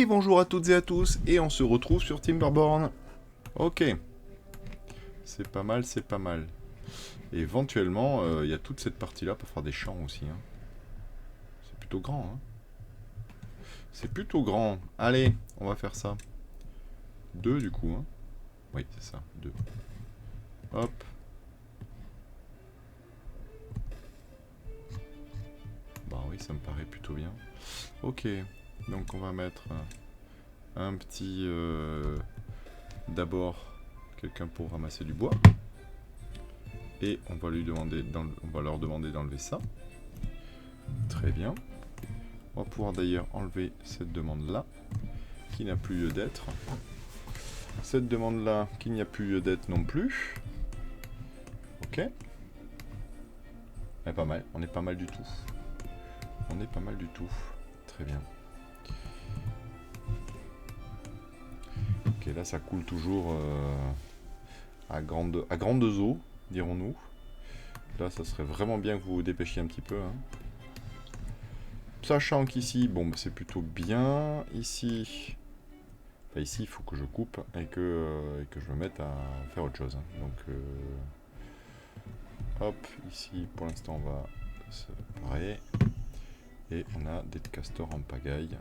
Et bonjour à toutes et à tous, et on se retrouve sur Timberborn. Ok. C'est pas mal, c'est pas mal. Et éventuellement, il y a toute cette partie-là pour faire des champs aussi. Hein. C'est plutôt grand. Hein. C'est plutôt grand. Allez, on va faire ça. 2 du coup. Hein. Oui, c'est ça, 2. Hop. Bah oui, ça me paraît plutôt bien. Ok, donc on va mettre un petit... D'abord, quelqu'un pour ramasser du bois. Et on va lui demander, on va leur demander d'enlever ça. Très bien. On va pouvoir d'ailleurs enlever cette demande-là, qui n'a plus lieu d'être. Cette demande-là, qui n'y a plus lieu d'être non plus. Ok. On est pas mal. On est pas mal du tout. On est pas mal du tout. Très bien. Ok, là ça coule toujours à grandes eaux, dirons-nous. Là, ça serait vraiment bien que vous vous dépêchiez un petit peu. Hein. Sachant qu'ici, bon, bah, c'est plutôt bien. Ici, enfin, ici, il faut que je coupe et que je me mette à faire autre chose. Hein. Donc, hop, ici, pour l'instant, on va se séparer. Et on a des castors en pagaille.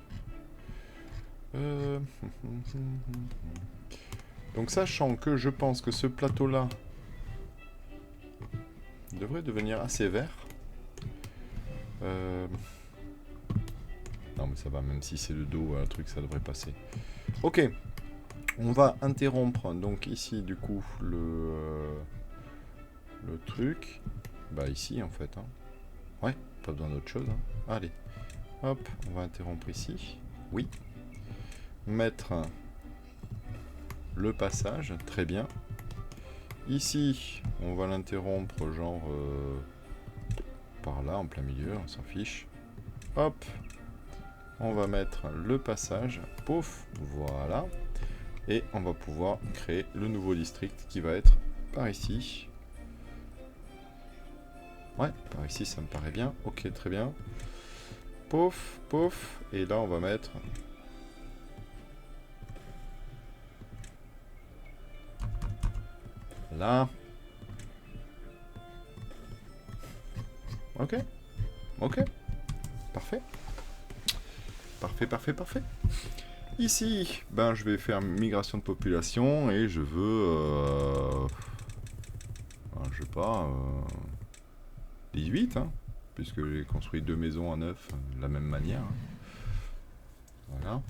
Donc, sachant que je pense que ce plateau-là devrait devenir assez vert. Non, mais ça va, même si c'est le dos, un truc, ça devrait passer. Ok. On va interrompre, donc ici, du coup, le truc. Bah, ici, en fait. Hein. Ouais, pas besoin d'autre chose. Hein. Allez. Hop, on va interrompre ici. Oui. Mettre le passage, très bien. Ici, on va l'interrompre, genre... par là, en plein milieu, on s'en fiche. Hop. On va mettre le passage. Pouf, voilà. Et on va pouvoir créer le nouveau district qui va être par ici. Ouais, par ici ça me paraît bien. Ok, très bien. Pouf, pouf. Et là on va mettre... Là. Ok. Ok. Parfait. Parfait, parfait, parfait. Ici, ben je vais faire migration de population et je veux... je sais pas... 18, hein, puisque j'ai construit 2 maisons à 9 de la même manière. Hein. Voilà.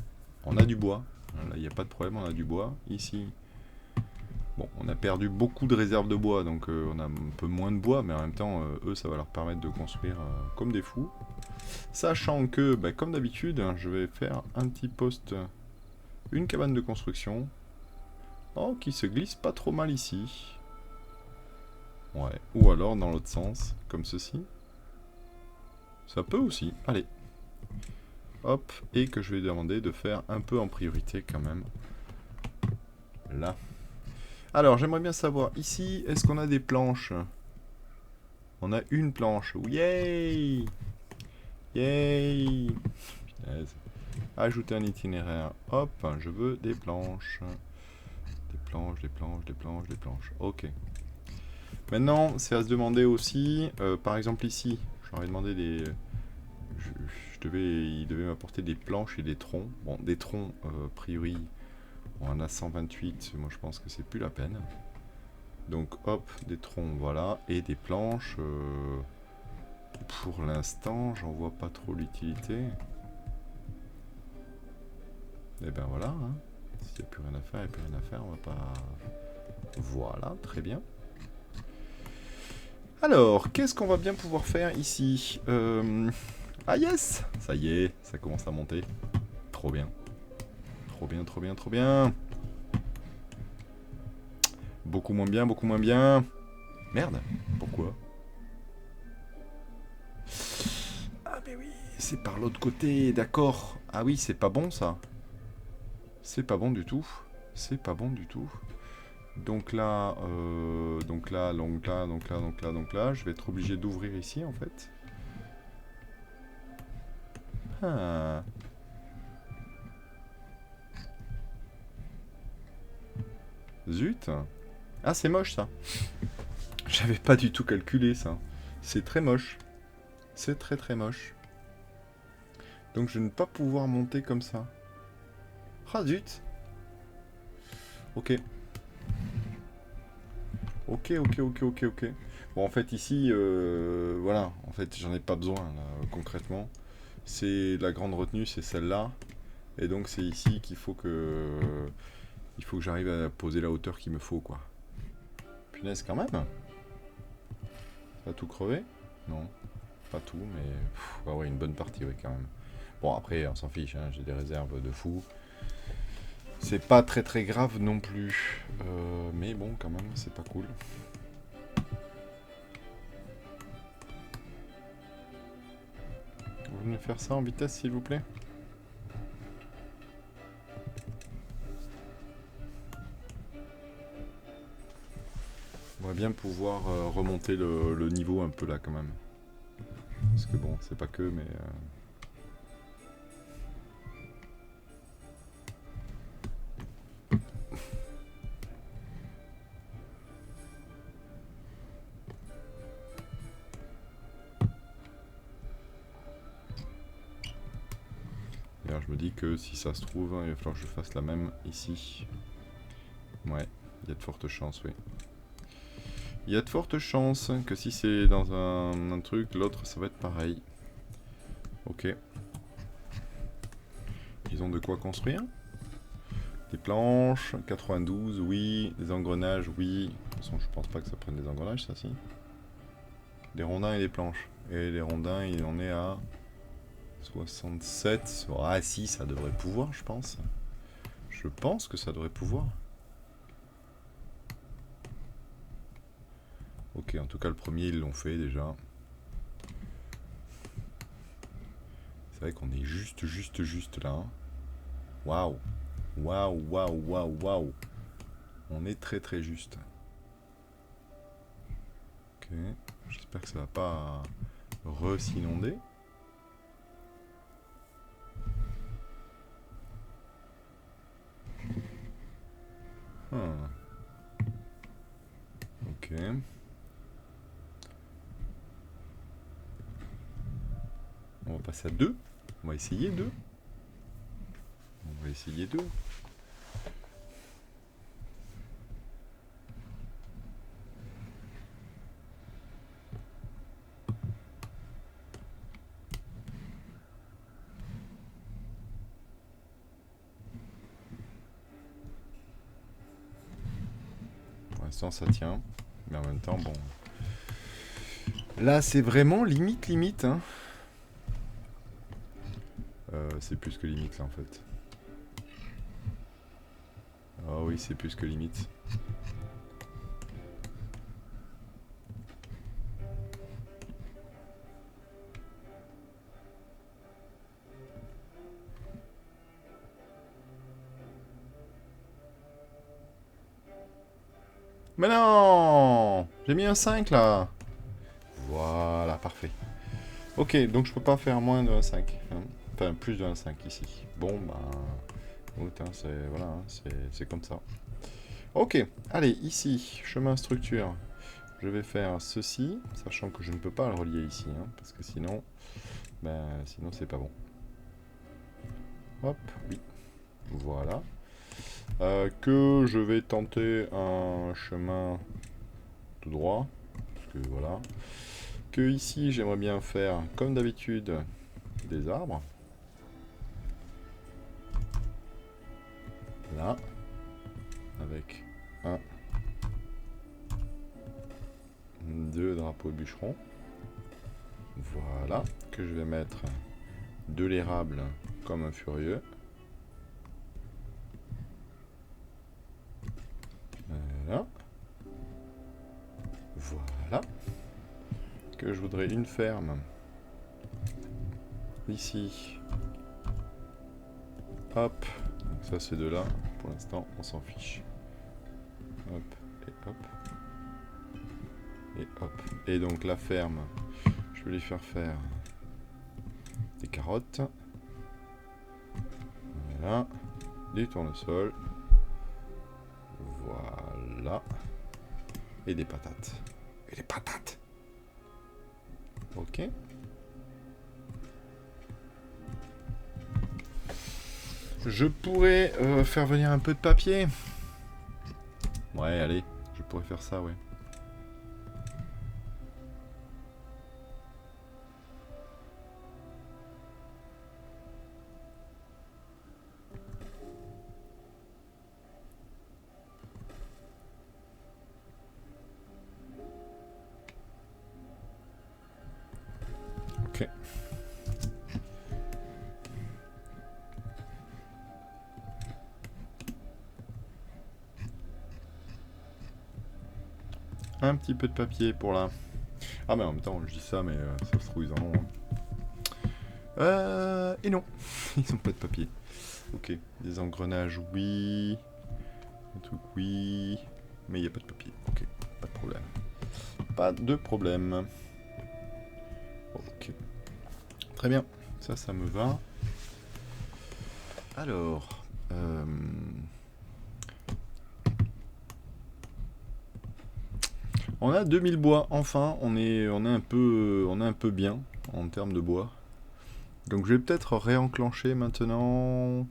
On a du bois. Là, il n'y a pas de problème, on a du bois. Ici, bon, on a perdu beaucoup de réserves de bois, donc on a un peu moins de bois, mais en même temps, eux, ça va leur permettre de construire comme des fous. Sachant que, bah, comme d'habitude, hein, je vais faire un petit poste, une cabane de construction. Oh, qui se glisse pas trop mal ici. Ouais, ou alors dans l'autre sens, comme ceci. Ça peut aussi, allez. Hop, et que je vais demander de faire un peu en priorité quand même. Là. Alors, j'aimerais bien savoir, ici, est-ce qu'on a des planches? On a une planche. Yay! Yay! Punaise. Ajouter un itinéraire. Hop, je veux des planches. Des planches, des planches, des planches, des planches. Ok. Maintenant, c'est à se demander aussi, par exemple ici, j'aurais demandé des... il devait m'apporter des planches et des troncs. Bon, des troncs, a priori, on en a 128. Moi, je pense que c'est plus la peine. Donc, hop, des troncs, voilà. Et des planches... pour l'instant, j'en vois pas trop l'utilité. Et ben voilà, hein. S'il n'y a plus rien à faire, il n'y a plus rien à faire, on va pas... Voilà, très bien. Alors, qu'est-ce qu'on va bien pouvoir faire ici Ah yes! Ça y est, ça commence à monter. Trop bien. Trop bien, trop bien, trop bien. Beaucoup moins bien, beaucoup moins bien. Merde, pourquoi? Ah mais oui, c'est par l'autre côté, d'accord. Ah oui, c'est pas bon ça. C'est pas bon du tout. C'est pas bon du tout. Donc là, donc là, donc là, donc là, donc là, donc là, je vais être obligé d'ouvrir ici en fait. Ah. Zut. Ah, c'est moche ça. J'avais pas du tout calculé ça. C'est très moche. C'est très très moche. Donc je ne vais pas pouvoir monter comme ça. Ah zut. Ok. Ok, ok, ok, ok, ok. Bon, en fait, ici, voilà. En fait, j'en ai pas besoin, là, concrètement. C'est la grande retenue, c'est celle-là. Et donc, c'est ici qu'il faut que... Il faut que j'arrive à poser la hauteur qu'il me faut, quoi. Punaise, quand même. Ça va tout crever? Non, pas tout, mais... Ah ouais, une bonne partie, oui, quand même. Bon, après, on s'en fiche, hein, j'ai des réserves de fou. C'est pas très très grave non plus. Mais bon, quand même, c'est pas cool. Vous venez faire ça en vitesse, s'il vous plaît? On va bien pouvoir remonter le niveau un peu là, quand même. Parce que bon, c'est pas que, mais... D'ailleurs, je me dis que si ça se trouve, il va falloir que je fasse la même ici. Ouais, il y a de fortes chances, oui. Il y a de fortes chances que si c'est dans un truc, l'autre, ça va être pareil. Ok. Ils ont de quoi construire. Des planches, 92, oui. Des engrenages, oui. De toute façon, je pense pas que ça prenne des engrenages, ça, si. Des rondins et des planches. Et les rondins, il en est à 67. Ah si, ça devrait pouvoir, je pense. Je pense que ça devrait pouvoir. Ok, en tout cas, le premier, ils l'ont fait déjà. C'est vrai qu'on est juste là. Waouh. Waouh, waouh, waouh, waouh. On est très très juste. Ok. J'espère que ça va pas re-s'inonder. Ok. On va passer à 2. On va essayer 2. On va essayer 2. Pour l'instant, ça tient. Mais en même temps, bon. Là, c'est vraiment limite, hein. C'est plus que limite, là, en fait. Ah oui, c'est plus que limite. Mais non! J'ai mis un 5, là. Voilà, parfait. Ok, donc je peux pas faire moins de 1,5. Hein. Enfin, plus de 1,5 ici. Bon, bah... c'est voilà, hein, c'est comme ça. Ok, allez, ici, chemin structure. Je vais faire ceci, sachant que je ne peux pas le relier ici, hein, parce que sinon, ben, sinon c'est pas bon. Hop, oui, voilà. Que je vais tenter un chemin tout droit, parce que voilà. Que ici, j'aimerais bien faire, comme d'habitude, des arbres. Là, avec un, 2 drapeaux de bûcheron. Voilà, que je vais mettre de l'érable comme un furieux. Voilà. Voilà. Que je voudrais une ferme. Ici. Hop. Donc ça c'est de là. Pour l'instant, on s'en fiche. Hop. Et hop. Et hop. Et donc la ferme, je vais lui faire faire des carottes. Voilà. Du tournesol. Et des patates. Et des patates. Ok. Je pourrais faire venir un peu de papier. Ouais, allez. Je pourrais faire ça, ouais. Ok. Un petit peu de papier pour là. Ah mais en même temps, je dis ça, mais ça se trouve, ils en ont. Et non, ils ont pas de papier. Ok, des engrenages, oui. Un truc, oui. Mais il n'y a pas de papier. Ok, pas de problème. Pas de problème. Ok. Très bien, ça me va. Alors... On a 2000 bois, enfin, on est un peu bien en termes de bois. Donc je vais peut-être réenclencher maintenant.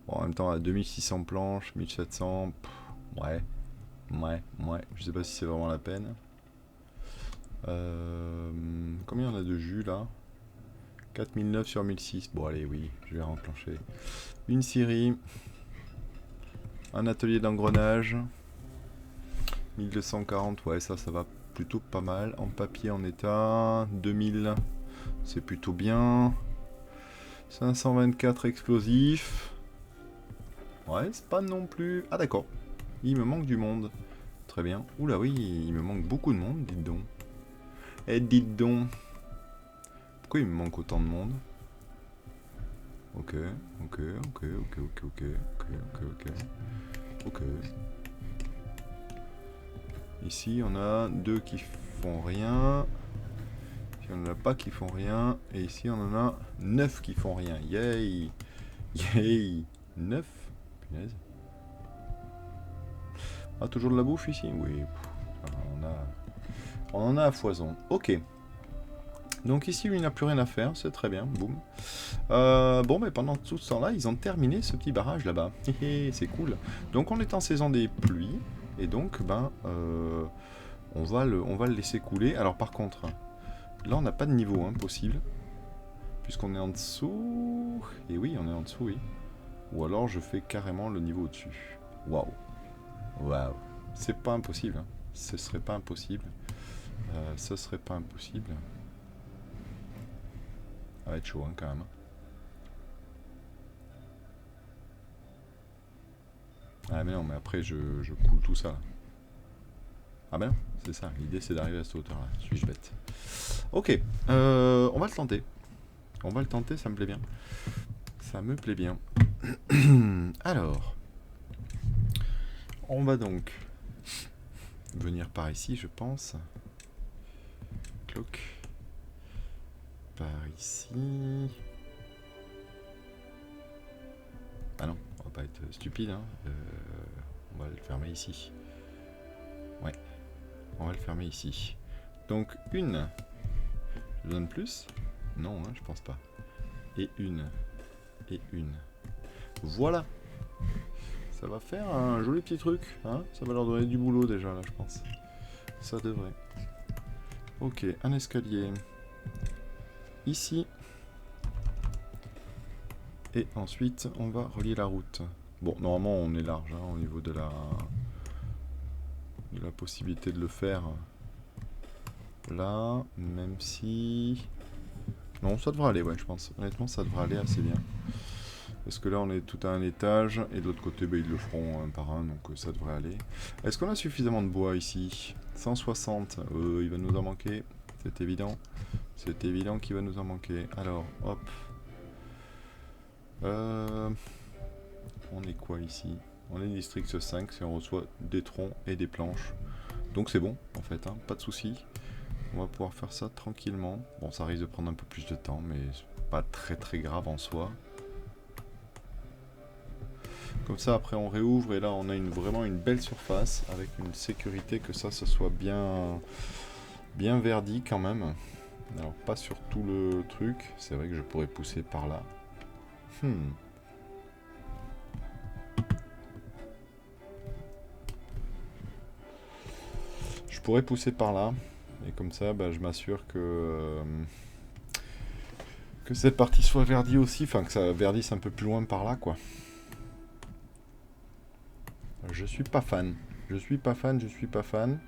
Bon, en même temps, à 2600 planches, 1700, ouais, je sais pas si c'est vraiment la peine. Combien on a de jus là? 4009 sur 1006, bon allez, oui, je vais réenclencher. Une scierie, un atelier d'engrenage, 1240, ouais, ça va plutôt pas mal. En papier en état, 2000, c'est plutôt bien. 524 explosifs. Ouais, c'est pas non plus... Ah d'accord, il me manque du monde. Très bien. Oula oui, il me manque beaucoup de monde, dites donc. Eh, dites donc. Pourquoi il me manque autant de monde? Ok. Ici, on a deux qui font rien. Ici, on en a pas qui font rien. Et ici, on en a 9 qui font rien. Yay! Yay! 9? Punaise. Ah, toujours de la bouffe ici? Oui. On en a à foison. Ok. Donc ici, lui, il n'a plus rien à faire. C'est très bien. Boum. Bon, mais pendant tout ce temps-là, ils ont terminé ce petit barrage là-bas. C'est cool. Donc on est en saison des pluies. Et donc, ben, on va le laisser couler. Alors par contre, là, on n'a pas de niveau hein, possible. Puisqu'on est en dessous. Et oui, on est en dessous, oui. Ou alors, je fais carrément le niveau au-dessus. Waouh. Waouh. C'est pas impossible. Hein. Ce serait pas impossible. Ce serait pas impossible. Ça va être chaud, hein, quand même. Ah mais non, mais après je coule tout ça. Ah ben non, c'est ça. L'idée c'est d'arriver à cette hauteur-là. Suis-je bête? Ok, on va le tenter. On va le tenter, ça me plaît bien. Ça me plaît bien. Alors, on va donc venir par ici, je pense. Cloc. Par ici. Ah non, on va pas être stupide. Hein. On va le fermer ici. Ouais, on va le fermer ici. Donc une. Je donne plus? Non, hein, je pense pas. Et une. Et une. Voilà. Ça va faire un joli petit truc. Hein, ça va leur donner du boulot déjà, là, je pense. Ça devrait. Ok, un escalier. Ici. Et ensuite, on va relier la route. Bon, normalement, on est large hein, au niveau de la possibilité de le faire. Là, même si... Non, ça devrait aller, ouais, je pense. Honnêtement, ça devrait aller assez bien. Parce que là, on est tout à un étage, et de l'autre côté, bah, ils le feront un par un, donc ça devrait aller. Est-ce qu'on a suffisamment de bois ici? 160, il va nous en manquer, c'est évident. C'est évident qu'il va nous en manquer. Alors, hop. On est quoi ici? On est district 5, si on reçoit des troncs et des planches. Donc c'est bon, en fait, hein, pas de soucis. On va pouvoir faire ça tranquillement. Bon, ça risque de prendre un peu plus de temps, mais pas très grave en soi. Comme ça, après, on réouvre et là, on a vraiment une belle surface avec une sécurité que ça soit bien, bien verdi quand même. Alors, pas sur tout le truc. C'est vrai que je pourrais pousser par là. Je pourrais pousser par là. Et comme ça, bah, je m'assure que cette partie soit verdie aussi. Enfin, que ça verdisse un peu plus loin par là, quoi. Je suis pas fan. Je suis pas fan, je suis pas fan.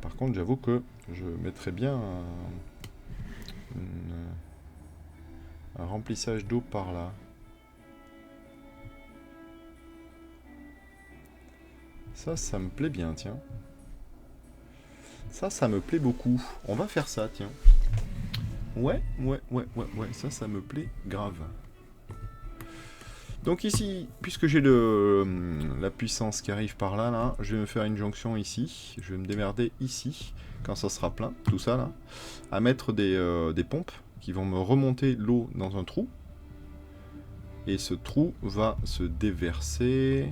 Par contre, j'avoue que je mettrais bien un remplissage d'eau par là. Ça me plaît bien, tiens. Ça me plaît beaucoup. On va faire ça, tiens. Ouais, ça me plaît grave. Donc ici, puisque j'ai la puissance qui arrive par là, je vais me faire une jonction ici. Je vais me démerder ici, quand ça sera plein, tout ça là, à mettre des pompes qui vont me remonter l'eau dans un trou. Et ce trou va se déverser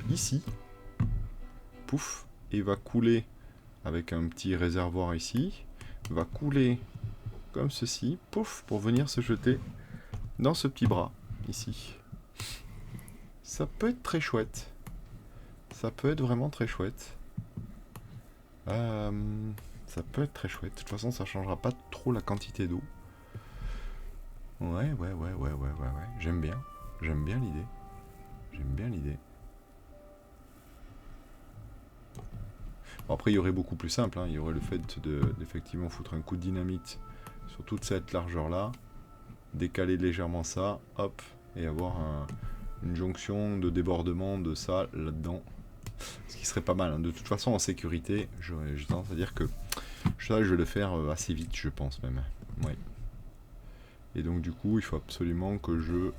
ici. Pouf. Et va couler avec un petit réservoir ici. Va couler comme ceci. Pouf. Pour venir se jeter dans ce petit bras ici. Ça peut être très chouette. Ça peut être vraiment très chouette. Ça peut être très chouette. De toute façon, ça changera pas trop la quantité d'eau. Ouais. J'aime bien. J'aime bien l'idée. J'aime bien l'idée. Bon, après, il y aurait beaucoup plus simple. Il y aurait le fait d'effectivement foutre un coup de dynamite sur toute cette largeur-là. Décaler légèrement ça. Hop. Et avoir une jonction de débordement de ça là-dedans. Ce qui serait pas mal. De toute façon, en sécurité, j'ai tendance à dire que ça, je vais le faire assez vite, je pense même. Ouais. Et donc, du coup, il faut absolument que je...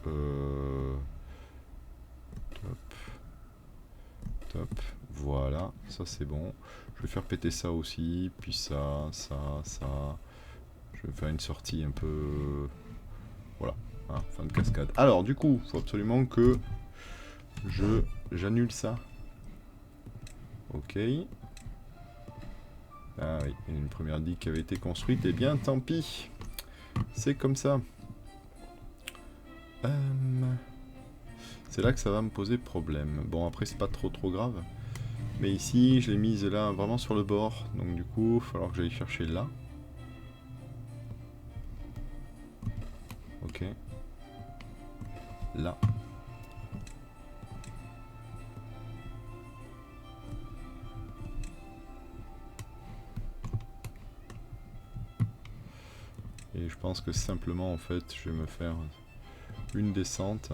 Top. Voilà, ça c'est bon. Je vais faire péter ça aussi, puis ça. Je vais faire une sortie un peu... Voilà, fin de cascade. Alors, du coup, il faut absolument que j'annule ça. Ok. Ah oui, il y a une première digue qui avait été construite, et bien tant pis. C'est comme ça. C'est là que ça va me poser problème. Bon, après, c'est pas trop grave. Mais ici, je l'ai mise là, vraiment sur le bord. Donc du coup, il va falloir que j'aille chercher là. Ok. Là. Et je pense que simplement, en fait, je vais me faire une descente.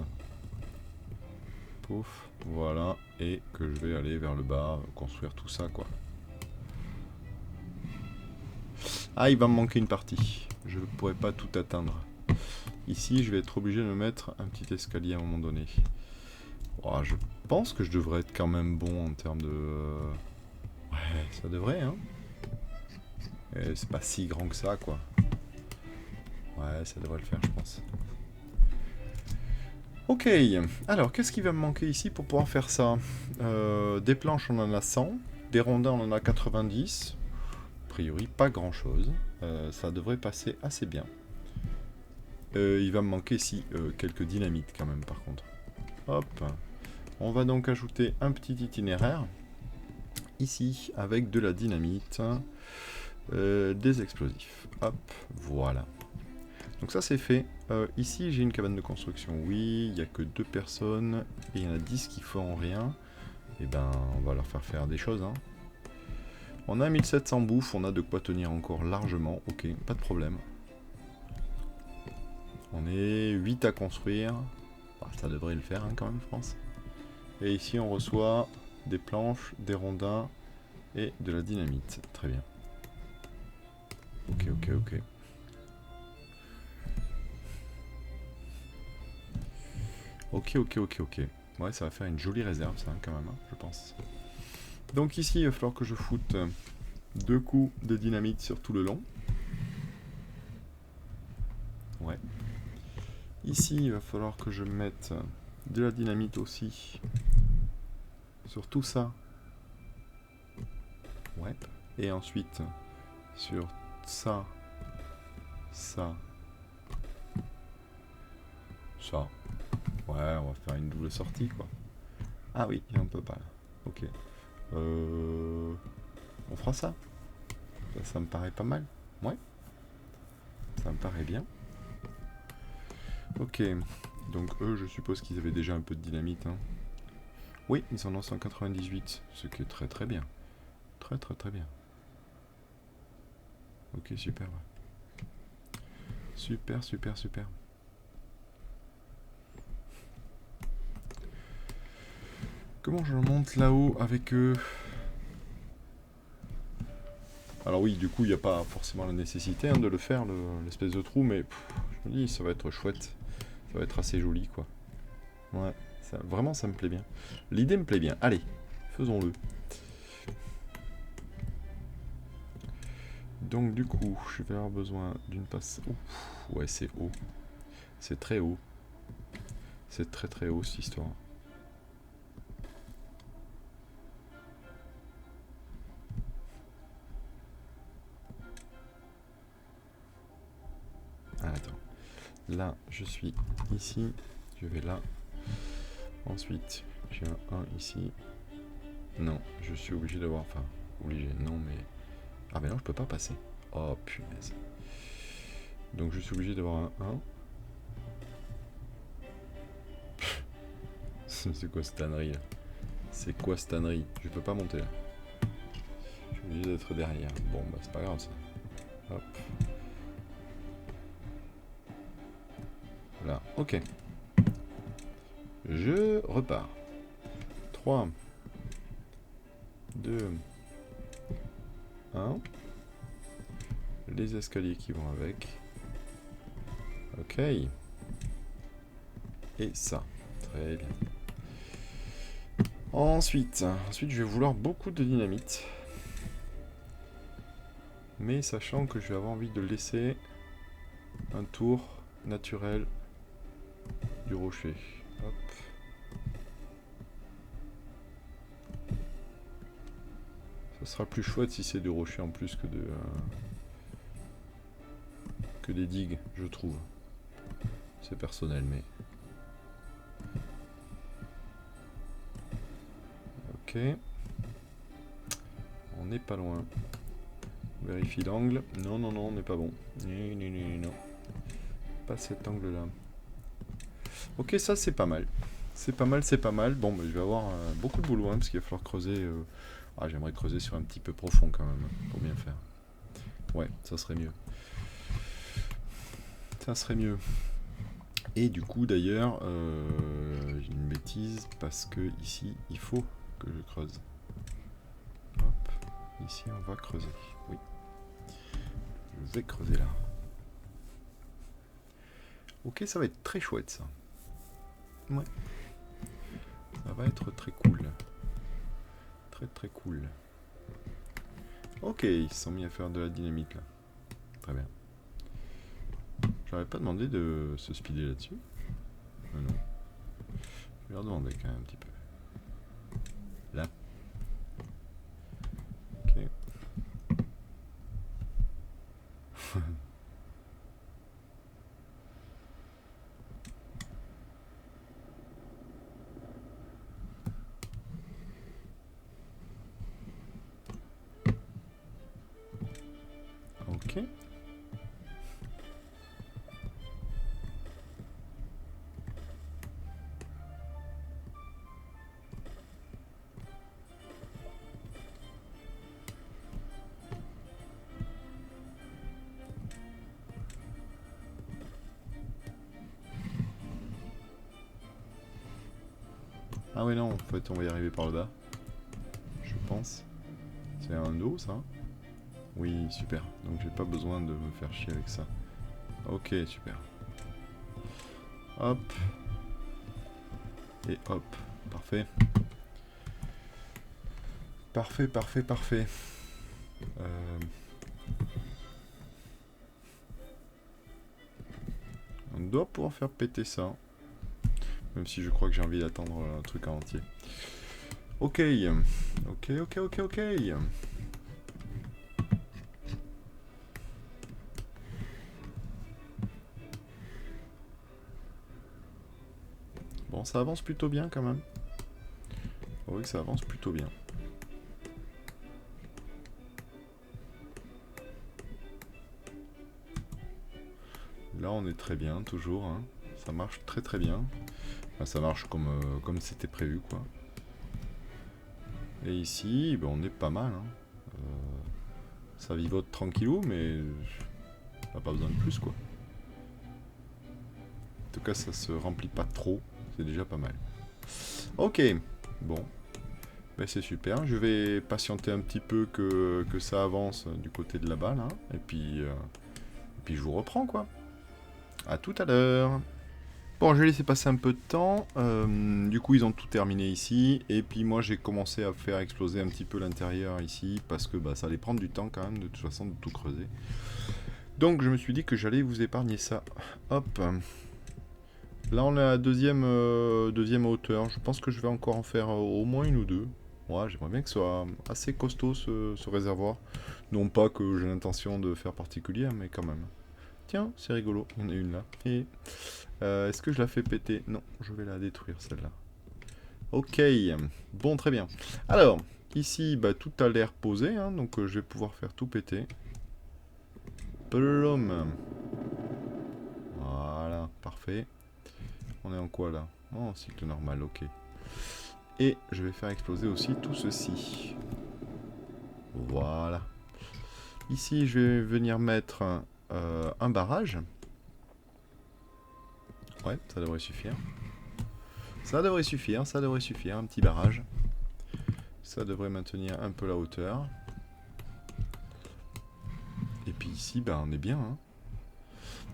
Pouf, voilà. Et que je vais aller vers le bas, construire tout ça, quoi. Ah, il va me manquer une partie. Je ne pourrai pas tout atteindre. Ici, je vais être obligé de me mettre un petit escalier à un moment donné. Oh, je pense que je devrais être quand même bon en termes de... Ouais, ça devrait, hein. C'est pas si grand que ça, quoi. Ouais, ça devrait le faire, je pense. Ok, alors, qu'est-ce qui va me manquer ici pour pouvoir faire ça? Des planches, on en a 100. Des rondins, on en a 90. A priori, pas grand-chose. Ça devrait passer assez bien. Il va me manquer ici quelques dynamites quand même, par contre. Hop. On va donc ajouter un petit itinéraire. Ici, avec de la dynamite. Des explosifs. Hop, voilà. Donc ça c'est fait. Ici j'ai une cabane de construction. Oui, il n'y a que 2 personnes. Et il y en a 10 qui font rien. Et ben on va leur faire des choses. Hein. On a 1700 bouffes, on a de quoi tenir encore largement. Ok, pas de problème. On est 8 à construire. Bah, ça devrait le faire hein, quand même je pense. Et ici on reçoit des planches, des rondins et de la dynamite. Très bien. Ok. Ok. Ouais, ça va faire une jolie réserve, ça, quand même, hein, je pense. Donc ici, il va falloir que je foute 2 coups de dynamite sur tout le long. Ouais. Ici, il va falloir que je mette de la dynamite aussi sur tout ça. Ouais. Et ensuite, sur ça, ça, ça. Ouais, on va faire une double sortie, quoi. Ah oui, on peut pas là. Ok. On fera ça. Ça me paraît pas mal. Ouais. Ça me paraît bien. Ok. Donc eux, je suppose qu'ils avaient déjà un peu de dynamite. Hein. Oui, ils en ont 198. Ce qui est très très bien. Très très très bien. Ok, super. Super, super, super. Comment je monte là-haut avec eux? Alors oui, du coup, il n'y a pas forcément la nécessité de le faire, l'espèce de trou, mais je me dis, ça va être chouette. Ça va être assez joli, quoi. Ouais, ça, vraiment, ça me plaît bien. L'idée me plaît bien. Allez, faisons-le. Donc, du coup, je vais avoir besoin d'une passe... Ouf, ouais, c'est haut. C'est très haut. C'est très très haut, cette histoire. Ah, attends. Là, je suis ici. Je vais là. Ensuite, j'ai un 1 ici. Non, je suis obligé d'avoir... Enfin, obligé, non, mais... Ah, mais non, je peux pas passer. Oh, punaise. Donc, je suis obligé d'avoir un 1. C'est quoi cette tannerie là? C'est quoi cette tannerie? Je peux pas monter là. Je suis obligé d'être derrière. Bon, bah, c'est pas grave ça. Hop. Là, ok. Je repars. 3, 2, 1. Les escaliers qui vont avec. Ok. Et ça. Très bien. Ensuite, je vais vouloir beaucoup de dynamite. Mais sachant que je vais avoir envie de laisser un tour naturel du rocher. Hop. Ça sera plus chouette si c'est du rocher en plus que des digues, je trouve. C'est personnel, mais... Ok. On n'est pas loin. Vérifie l'angle. Non, non, non, on n'est pas bon. Non, non, non, non. Pas cet angle-là. Ok, ça c'est pas mal. C'est pas mal, c'est pas mal. Bon, bah, je vais avoir beaucoup de boulot, hein, parce qu'il va falloir creuser... Ah, j'aimerais creuser sur un petit peu profond quand même, pour bien faire. Ouais, ça serait mieux. Ça serait mieux. Et du coup, d'ailleurs, j'ai une bêtise, parce que ici, il faut que je creuse. Hop, ici, on va creuser. Oui. Je vais creuser là. Ok, ça va être très chouette, ça. Ouais. Ça va être très cool. Très très cool. Ok, ils se sont mis à faire de la dynamite, là. Très bien. J'aurais pas demandé de se speeder là-dessus. Non. Je vais leur demander quand même un petit peu. Là. Ok. Ok. Ah ouais non, en fait on va y arriver par le bas. Je pense. C'est un dos ça? Oui, super. Donc j'ai pas besoin de me faire chier avec ça. Ok, super. Hop. Et hop. Parfait. Parfait, parfait, parfait. Euh, On doit pouvoir faire péter ça. Même si je crois que j'ai envie d'attendre un truc en entier. Ok. Ok. Bon, ça avance plutôt bien quand même. Oui, ça avance plutôt bien. Là, on est très bien, toujours. Hein. Ça marche très bien. Enfin, ça marche comme c'était prévu, quoi. Et ici, ben, on est pas mal. Hein. Ça vivote tranquillou, mais on n'a pas besoin de plus, quoi. En tout cas, ça se remplit pas trop. C'est déjà pas mal. Ok, bon. Ben, c'est super. Je vais patienter un petit peu que ça avance du côté de là-bas, là. Et puis je vous reprends, quoi. À tout à l'heure. Bon, j'ai laissé passer un peu de temps. Du coup, ils ont tout terminé ici. Et puis moi, j'ai commencé à faire exploser un petit peu l'intérieur ici. Parce que bah, ça allait prendre du temps quand même, de toute façon, de tout creuser. Donc, je me suis dit que j'allais vous épargner ça. Hop. Là, on est à la deuxième hauteur. Je pense que je vais encore en faire au moins une ou deux. Ouais, j'aimerais bien que ce soit assez costaud ce réservoir. Non pas que j'ai l'intention de faire particulier, mais quand même. Tiens, c'est rigolo, il y en a une là. Et est-ce que je la fais péter? Non, je vais la détruire celle-là. Ok, bon, très bien. Alors, ici, bah, tout a l'air posé, hein, donc je vais pouvoir faire tout péter. Plum. Voilà, parfait. On est en quoi là? Oh, en cycle normal, ok. Et je vais faire exploser aussi tout ceci. Voilà. Ici, je vais venir mettre un barrage. Ouais, ça devrait suffire. Ça devrait suffire, un petit barrage. Ça devrait maintenir un peu la hauteur. Et puis ici, ben, on est bien. Hein.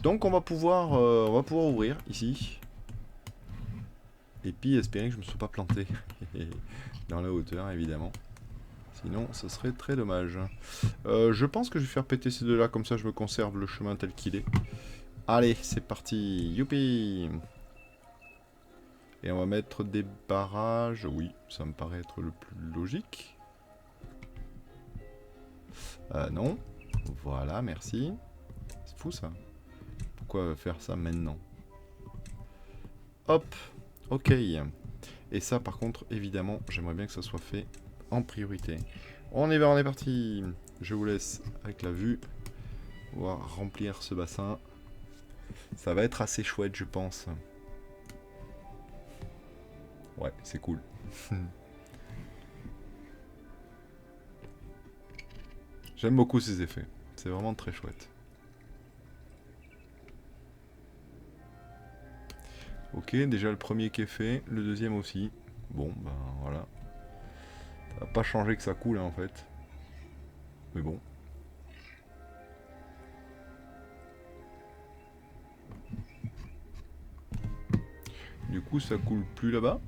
Donc on va pouvoir ouvrir ici. Et puis espérer que je ne me sois pas planté. Dans la hauteur, évidemment. Sinon, ce serait très dommage. Je pense que je vais faire péter ces deux-là, comme ça je me conserve le chemin tel qu'il est. Allez, c'est parti. Youpi! Et on va mettre des barrages. Oui, ça me paraît être le plus logique. Non. Voilà, merci. C'est fou ça. Pourquoi faire ça maintenant? Hop. Ok. Et ça, par contre, évidemment, j'aimerais bien que ça soit fait en priorité. On est parti. Je vous laisse avec la vue. On va remplir ce bassin. Ça va être assez chouette, je pense. Ouais, c'est cool. J'aime beaucoup ces effets. C'est vraiment très chouette. Ok, déjà le premier qui est fait, le deuxième aussi. Bon, ben voilà. Ça va pas changer que ça coule hein, en fait. Mais bon. Du coup, ça coule plus là-bas?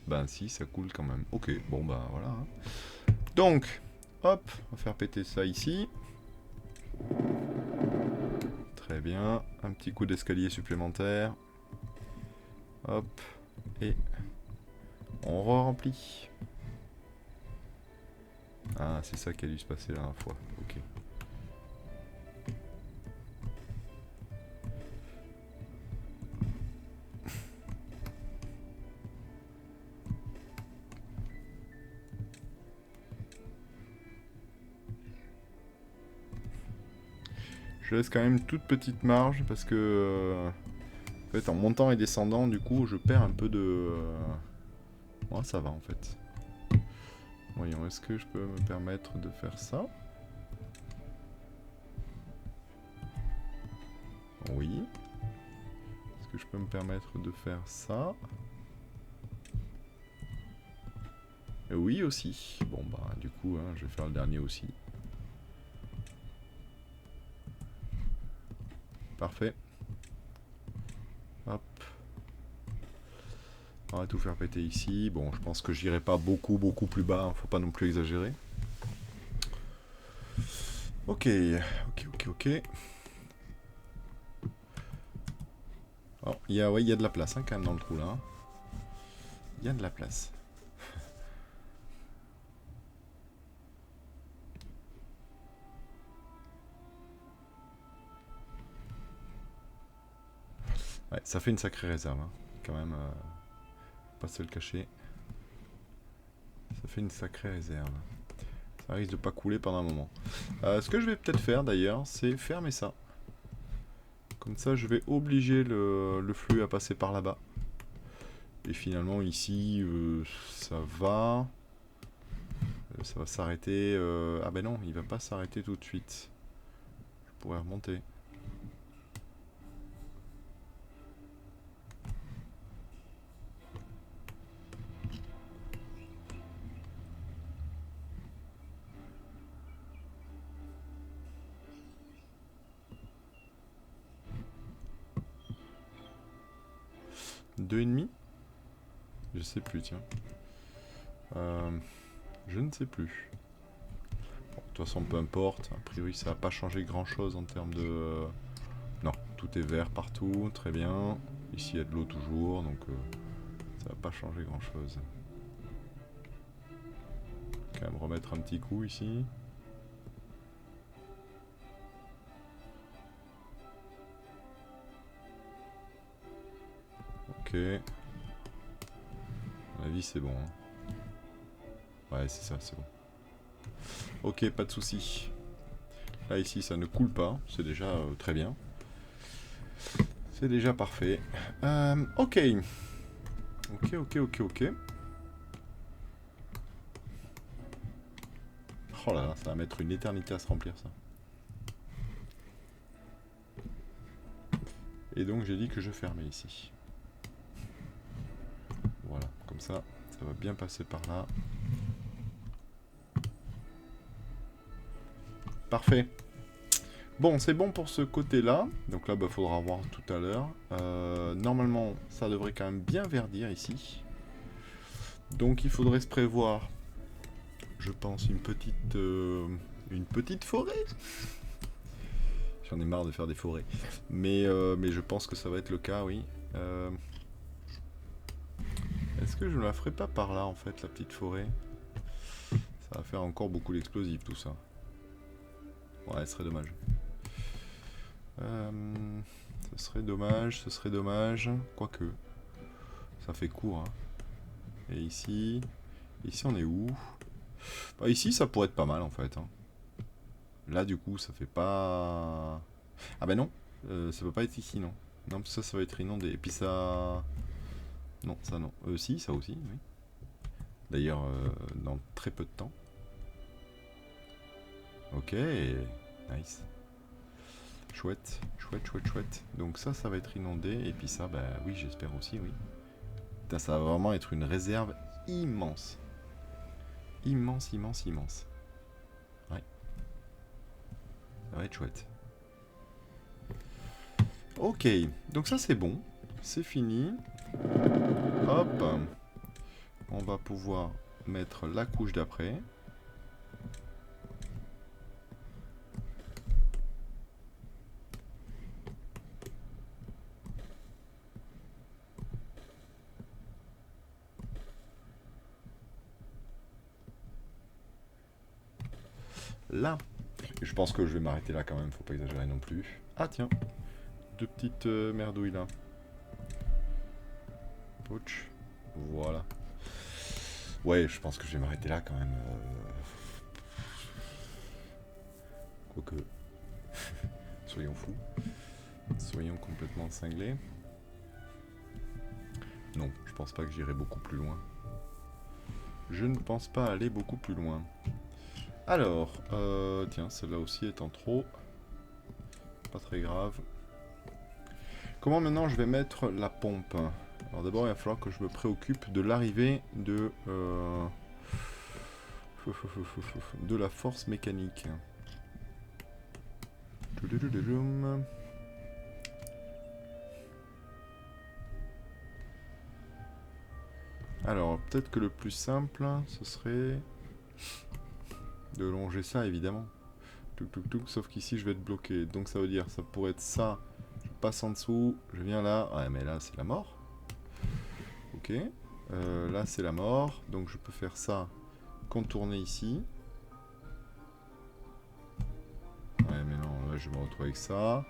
Ben si, ça coule quand même. Ok, bon bah voilà. Hein. Donc, hop, on va faire péter ça ici. Très bien. Un petit coup d'escalier supplémentaire. Hop. Et on remplit. Ah, c'est ça qui a dû se passer la dernière fois. Ok. Je laisse quand même toute petite marge parce que en fait en montant et descendant du coup je perds un peu de... Ouais, ça va en fait. Voyons, est-ce que je peux me permettre de faire ça? Oui. Est-ce que je peux me permettre de faire ça? Oui aussi. Bon bah du coup hein, je vais faire le dernier aussi. Parfait. Hop. On va tout faire péter ici. Bon, je pense que j'irai pas beaucoup plus bas. Hein. Faut pas non plus exagérer. Ok, ok. Alors, ouais, il y a de la place hein, quand même dans le trou là. Il y a de la place. Ouais, ça fait une sacrée réserve, hein, quand même. Pas se le cacher. Ça fait une sacrée réserve. Ça risque de pas couler pendant un moment. Ce que je vais peut-être faire d'ailleurs, c'est fermer ça. Comme ça, je vais obliger le flux à passer par là-bas. Et finalement, ici, ça va. Ça va s'arrêter. Ah ben non, il va pas s'arrêter tout de suite. Je pourrais remonter. Deux et demi? Je sais plus, tiens. Je ne sais plus. Bon, de toute façon, peu importe. A priori, ça va pas changer grand-chose en termes de... Non, tout est vert partout, très bien. Ici, il y a de l'eau toujours, donc ça va pas changer grand-chose. Quand même remettre un petit coup ici. Ok. À mon avis, c'est bon. Hein. Ouais, c'est ça, c'est bon. Ok, pas de soucis. Là, ici, ça ne coule pas. C'est déjà très bien. C'est déjà parfait. Ok. Ok. Oh là là, ça va mettre une éternité à se remplir, ça. Et donc, j'ai dit que je fermais ici. Voilà, comme ça va bien passer par là. Parfait. Bon, c'est bon pour ce côté-là. Donc là, faudra voir tout à l'heure. Normalement, ça devrait quand même bien verdir ici. Donc il faudrait se prévoir, je pense, une petite forêt. J'en ai marre de faire des forêts. Mais je pense que ça va être le cas, oui. Est-ce que je ne la ferai pas par là, en fait, la petite forêt? Ça va faire encore beaucoup d'explosifs, tout ça. Ouais, ce serait dommage. Ce serait dommage. Quoique, ça fait court. Hein. Et ici on est où? Bah, ici, ça pourrait être pas mal, en fait. Hein. Là, du coup, ça fait pas... Ah bah non, ça peut pas être ici, non. Non, ça va être inondé. Et puis ça... Non, ça non. Si, ça aussi, oui. D'ailleurs, dans très peu de temps. Ok, nice. Chouette. Donc ça va être inondé. Et puis ça, bah oui, j'espère aussi, oui. Putain, ça va vraiment être une réserve immense. Immense. Ouais. Ça va être chouette. Ok, donc ça c'est bon. C'est fini. Hop. On va pouvoir mettre la couche d'après. Là. Je pense que je vais m'arrêter là quand même, faut pas exagérer non plus. Ah tiens, deux petites merdouilles là. Ouch. Voilà. Ouais, je pense que je vais m'arrêter là quand même. Quoique. Soyons fous. Soyons complètement cinglés. Non, je pense pas que j'irai beaucoup plus loin. Je ne pense pas aller beaucoup plus loin. Alors, tiens, celle-là aussi est en trop. Pas très grave. Comment maintenant je vais mettre la pompe? Alors d'abord, il va falloir que je me préoccupe de l'arrivée de la force mécanique. Alors, peut-être que le plus simple, ce serait de longer ça, évidemment. sauf qu'ici je vais être bloqué. Donc ça veut dire, ça pourrait être ça. Je passe en dessous, je viens là. Ouais, mais là c'est la mort. Ok. Là c'est la mort. Donc je peux faire ça, contourner ici. Ouais, mais non, là je vais me retrouver avec ça.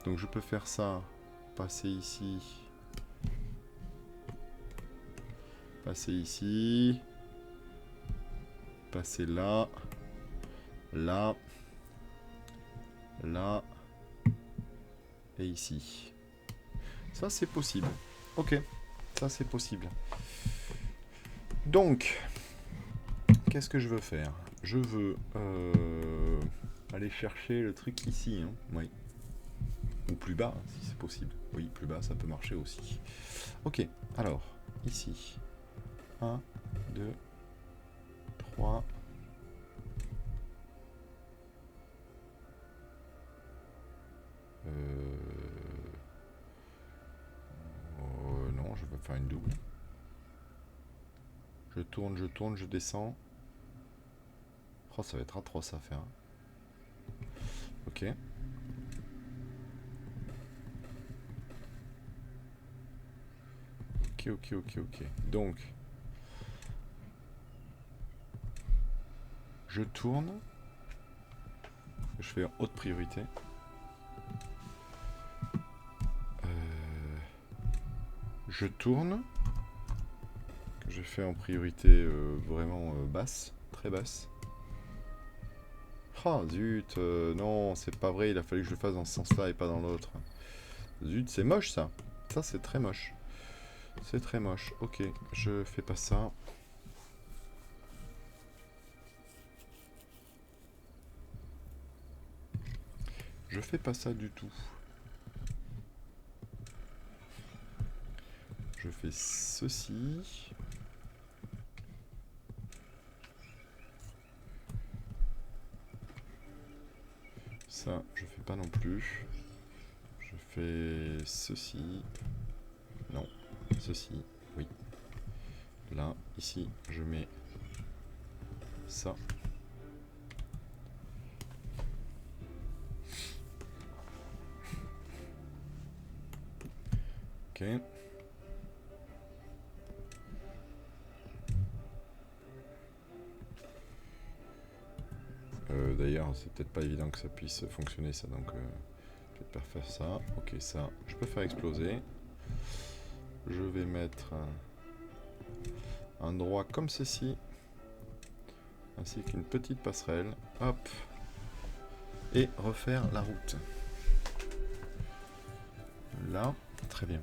Donc je peux faire ça, passer ici. Passer ici. Passer là. Là. Là. Et ici. Ça c'est possible. Ok. Ça c'est possible. Donc, qu'est-ce que je veux faire? Je veux aller chercher le truc ici. Hein. Oui. Ou plus bas, si c'est possible. Oui, plus bas, ça peut marcher aussi. Ok, alors, ici. 1, 2, 3. Non, je vais faire une double. Je tourne, je descends. Oh, ça va être atroce à faire. Ok. Ok. Donc, je tourne. Je fais en haute priorité. Je tourne. Que je fais en priorité vraiment basse. Très basse. Ah, zut. Non, c'est pas vrai. Il a fallu que je le fasse dans ce sens-là et pas dans l'autre. Zut, c'est moche ça. Ça, c'est très moche. C'est très moche. Ok, je fais pas ça. Je fais pas ça du tout. Je fais ceci. Ça, je fais pas non plus. Je fais ceci. Non, ceci, oui. Là, ici, je mets ça. Ok. D'ailleurs, c'est peut-être pas évident que ça puisse fonctionner ça, donc je vais peut-être faire ça. Ok, ça, je peux faire exploser. Je vais mettre un droit comme ceci, ainsi qu'une petite passerelle. Hop. Et refaire la route. Là, très bien.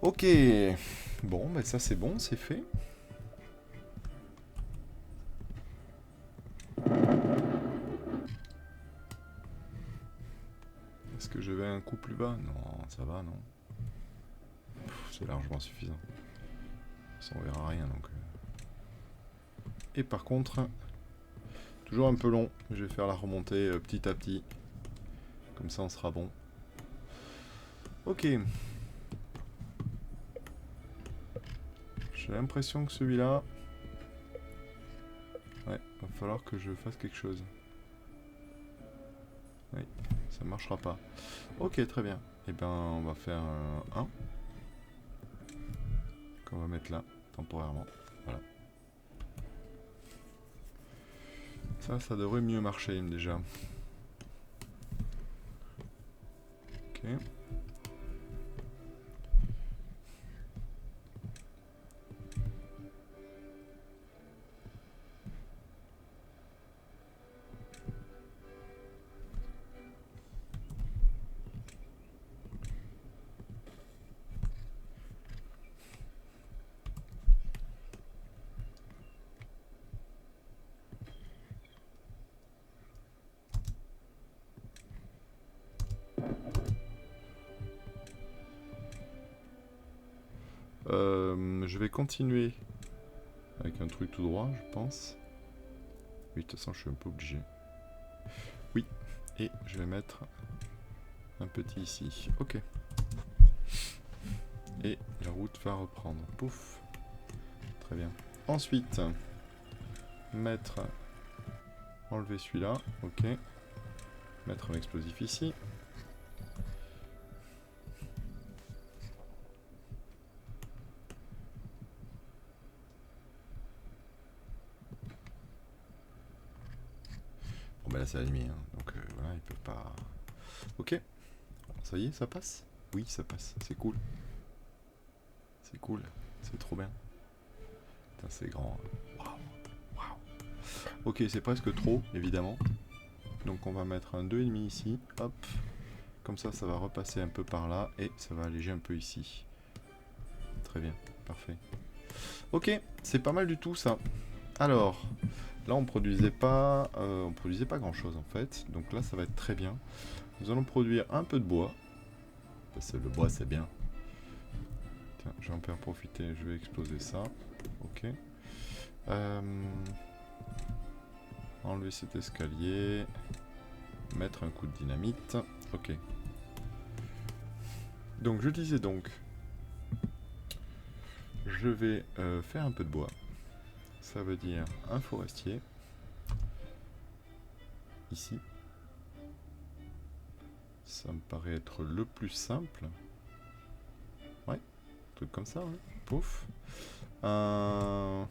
Ok. Bon, ben ça c'est bon, c'est fait. Est-ce que je vais un coup plus bas? Non, ça va, non. C'est largement suffisant. Ça, on verra rien, donc... Et par contre, toujours un peu long. Je vais faire la remontée petit à petit. Comme ça, on sera bon. Ok. J'ai l'impression que celui-là... Ouais, va falloir que je fasse quelque chose. Oui, ça marchera pas. Ok, très bien. Et ben, on va faire un 1. Qu'on va mettre là, temporairement. Voilà. Ça devrait mieux marcher, déjà. Ok. Je vais continuer avec un truc tout droit, je pense. Oui, de toute façon, je suis un peu obligé. Oui, et je vais mettre un petit ici. Ok. Et la route va reprendre. Pouf. Très bien. Ensuite, mettre... Enlever celui-là, ok. Mettre un explosif ici. Bon bah là c'est la nuit, hein. Donc voilà, ils peuvent pas... Ok. Ça y est, ça passe? Oui, ça passe, c'est cool. C'est cool, c'est trop bien. Putain, c'est grand. Waouh. Waouh. Ok, c'est presque trop, évidemment. Donc on va mettre un 2,5 ici, hop. Comme ça, ça va repasser un peu par là et ça va alléger un peu ici. Très bien, parfait. Ok, c'est pas mal du tout ça. Alors, là on produisait pas grand chose en fait. Donc là ça va être très bien. Nous allons produire un peu de bois. Parce que le bois c'est bien. Tiens, je vais en faire profiter, je vais exploser ça. Ok. Enlever cet escalier. Mettre un coup de dynamite. Ok. Donc je disais donc, je vais faire un peu de bois. Ça veut dire un forestier. Ici. Ça me paraît être le plus simple. Ouais, un truc comme ça, hein. Pouf. Un,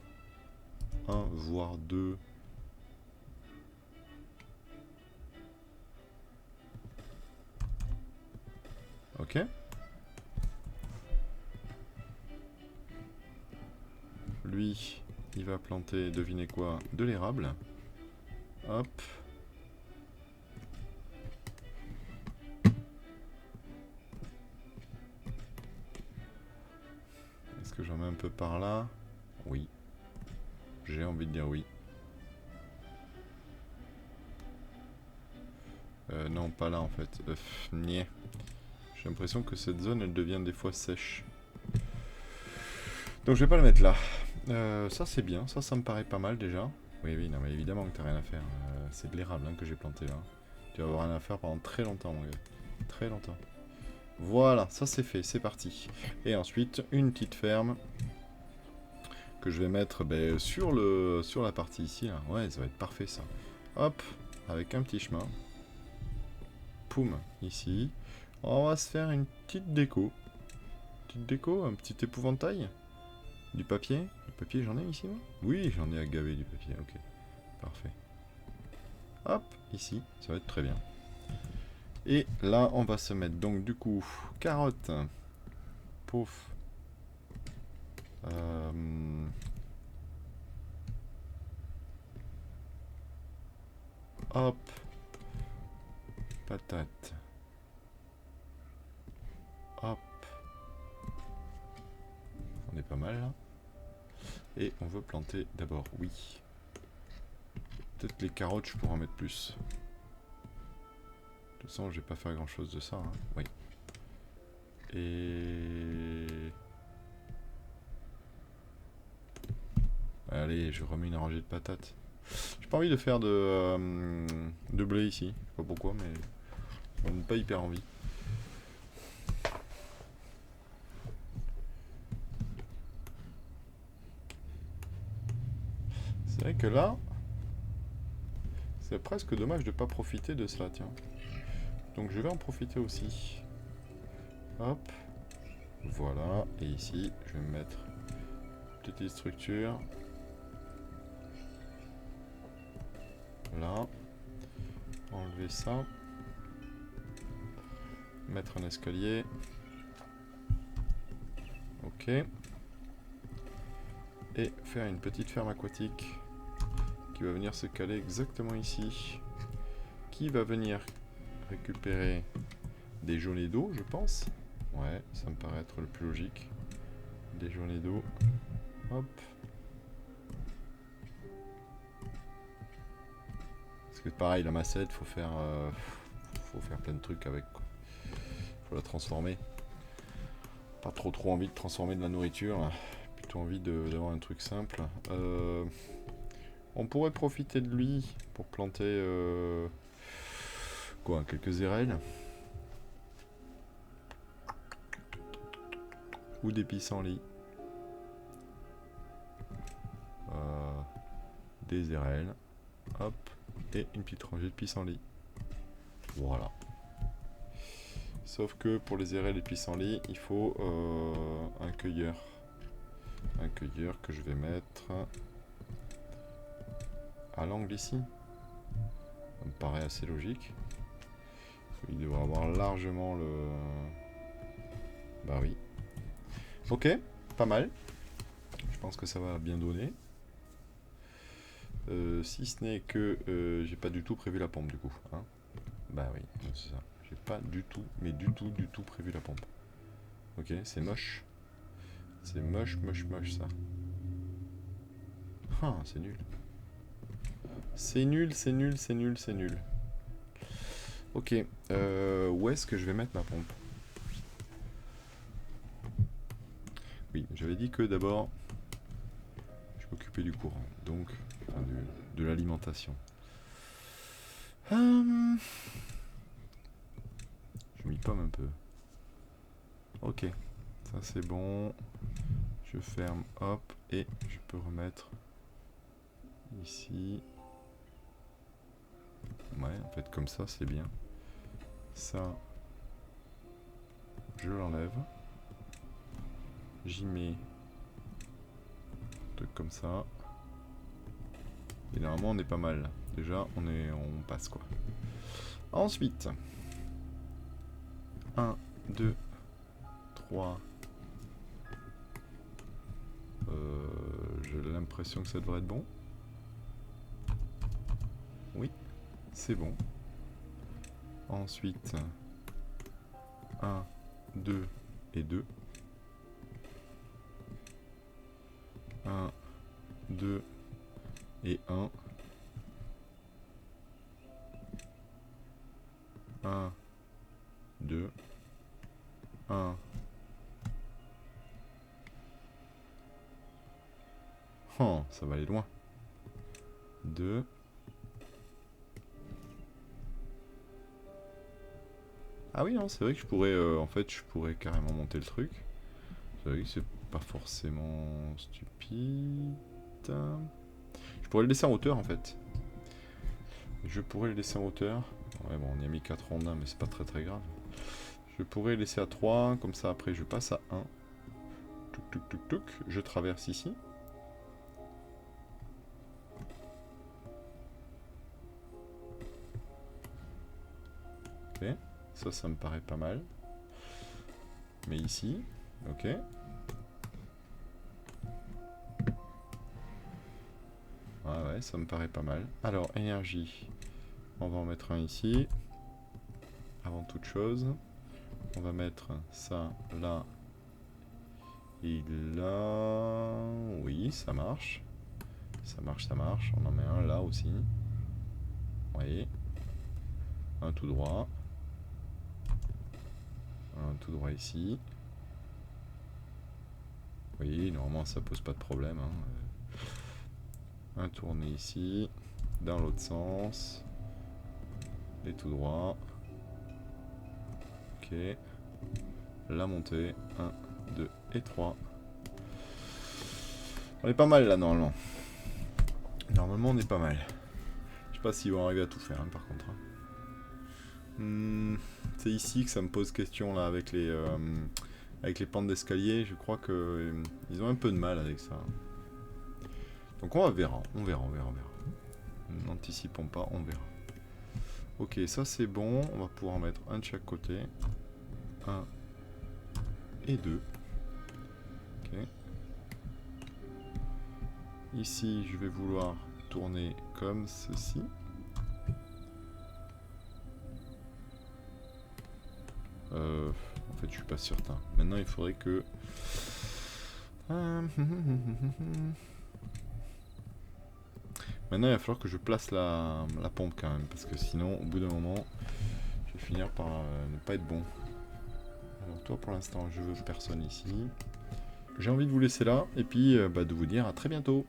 voire deux. Ok. Lui, il va planter, devinez quoi, de l'érable. Hop. Est-ce que j'en mets un peu par là? Oui. J'ai envie de dire oui. Non, pas là en fait. Niais. J'ai l'impression que cette zone, elle devient des fois sèche. Donc je vais pas le mettre là. Ça c'est bien, ça me paraît pas mal déjà. Oui, oui, non mais évidemment que t'as rien à faire. C'est de l'érable hein, que j'ai planté là. Tu vas avoir rien à faire pendant très longtemps mon gars. Très longtemps. Voilà, ça c'est fait, c'est parti. Et ensuite, une petite ferme que je vais mettre sur la partie ici. Là. Ouais, ça va être parfait ça. Hop, avec un petit chemin. Poum, ici. On va se faire une petite déco. Petite déco, un petit épouvantail. Du papier. Du papier, j'en ai ici, moi? Oui, j'en ai à gaver du papier, ok. Parfait. Hop, ici, ça va être très bien. Et là, on va se mettre donc du coup, carotte. Pouf. Hop. Patate. Hop. On est pas mal là. Et on veut planter d'abord, oui. Peut-être les carottes, je pourrais en mettre plus. De toute façon, je vais pas faire grand chose de ça. Hein. Oui. Et... Allez, je remets une rangée de patates. J'ai pas envie de faire de blé ici. Je sais pas pourquoi, mais j'en ai pas hyper envie. C'est vrai que là, c'est presque dommage de pas profiter de cela, tiens. Donc je vais en profiter aussi. Hop. Voilà. Et ici, je vais me mettre une petite structure. Là. Enlever ça. Mettre un escalier. Ok. Et faire une petite ferme aquatique qui va venir se caler exactement ici. Qui va venir récupérer des jaunets d'eau, je pense. Ouais, ça me paraît être le plus logique. Des jaunets d'eau. Hop. Parce que pareil, la massette, faut faire plein de trucs avec. Quoi. Faut la transformer. Pas trop envie de transformer de la nourriture. Là. Plutôt envie d'avoir un truc simple. On pourrait profiter de lui pour planter quoi, quelques érelles. Ou des pissenlits. des érelles. Hop. Et une petite rangée de pissenlits. Voilà. Sauf que pour les érelles et pissenlits, il faut un cueilleur. Un cueilleur que je vais mettre à l'angle ici. Ça me paraît assez logique. Il devrait avoir largement le... Bah oui. Ok, pas mal. Je pense que ça va bien donner. Si ce n'est que j'ai pas du tout prévu la pompe du coup. Hein. Bah oui, c'est ça. J'ai pas du tout, mais du tout prévu la pompe. Ok, c'est moche. C'est moche ça. Ah, c'est nul. C'est nul. Ok, où est-ce que je vais mettre ma pompe? Oui, j'avais dit que d'abord, je m'occupais du courant, donc enfin, de l'alimentation. Je m'y pomme un peu. Ok, ça c'est bon. Je ferme, hop, et je peux remettre ici. Ouais, en fait comme ça c'est bien. Ça, je l'enlève. J'y mets un truc comme ça. Et normalement on est pas mal. Déjà on passe quoi. Ensuite, 1, 2, 3. J'ai l'impression que ça devrait être bon. Oui, c'est bon. Ensuite, 1, 2 et 2. 1, 2 et 1. 1, 2, 1. Oh, ça va aller loin. 2. Ah oui, non, c'est vrai que je pourrais, en fait, je pourrais carrément monter le truc. C'est vrai que c'est pas forcément stupide. Je pourrais le laisser en hauteur, en fait. Je pourrais le laisser en hauteur. Ouais, bon, on y a mis 4 rondins, mais c'est pas très grave. Je pourrais le laisser à 3, comme ça, après, je passe à 1. Touc. Je traverse ici. Ok. Ça me paraît pas mal. Mais ici, ok. Ouais, ça me paraît pas mal. Alors, énergie. On va en mettre un ici. Avant toute chose. On va mettre ça là. Et là... Oui, ça marche. Ça marche. On en met un là aussi. Oui. Un tout droit. Un tout droit ici. Oui, normalement ça pose pas de problème. Hein. Un tourné ici. Dans l'autre sens. Et tout droit. Ok. La montée. 1, 2 et 3. On est pas mal là normalement. Normalement on est pas mal. Je sais pas s'ils vont arriver à tout faire hein, par contre. C'est ici que ça me pose question là avec les pentes d'escalier. Je crois que ils ont un peu de mal avec ça. Donc on verra. N'anticipons pas, on verra. Ok, ça c'est bon. On va pouvoir en mettre un de chaque côté. 1 et 2. Ok. Ici, je vais vouloir tourner comme ceci. En fait, je suis pas certain. Maintenant, il faudrait que... Maintenant, il va falloir que je place la pompe quand même. Parce que sinon, au bout d'un moment, je vais finir par ne pas être bon. Alors toi, pour l'instant, je veux personne ici. J'ai envie de vous laisser là. Et puis, de vous dire à très bientôt.